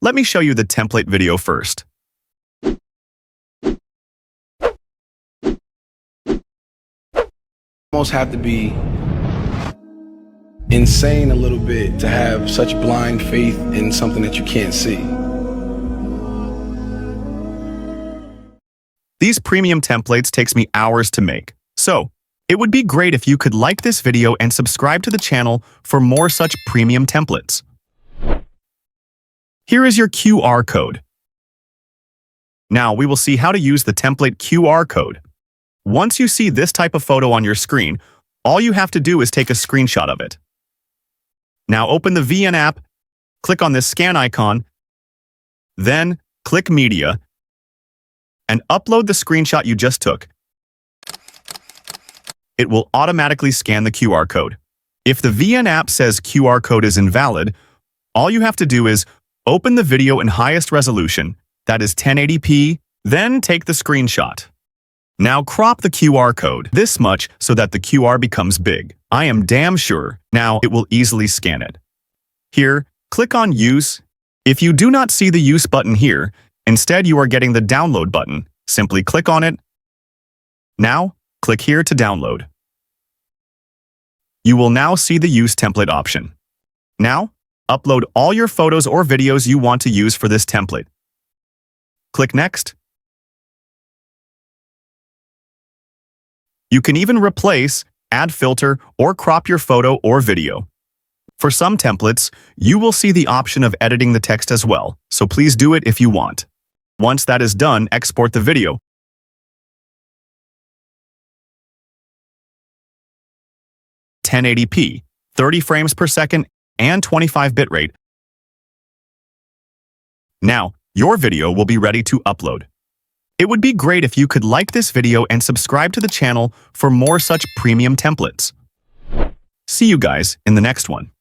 let me show you the template video first. Almost have to be insane a little bit to have such blind faith in something that you can't see. These premium templates takes me hours to make, so it would be great if you could like this video and subscribe to the channel for more such premium templates. Here is your QR code. Now we will see how to use the template QR code. Once you see this type of photo on your screen, all you have to do is take a screenshot of it. Now open the VN app, click on this scan icon, then click Media, and upload the screenshot you just took. It will automatically scan the QR code. If the VN app says QR code is invalid, all you have to do is open the video in highest resolution, that is 1080p, then take the screenshot. Now crop the QR code this much so that the QR becomes big. I am damn sure now it will easily scan it. Here, click on Use. If you do not see the Use button here, instead you are getting the Download button. Simply click on it. Now, click here to download. You will now see the Use Template option. Now, upload all your photos or videos you want to use for this template. Click Next. You can even replace, add filter, or crop your photo or video. For some templates, you will see the option of editing the text as well, so please do it if you want. Once that is done, export the video. (1080p), 30 frames per second, and 25 bitrate. Now, your video will be ready to upload. It would be great if you could like this video and subscribe to the channel for more such premium templates. See you guys in the next one.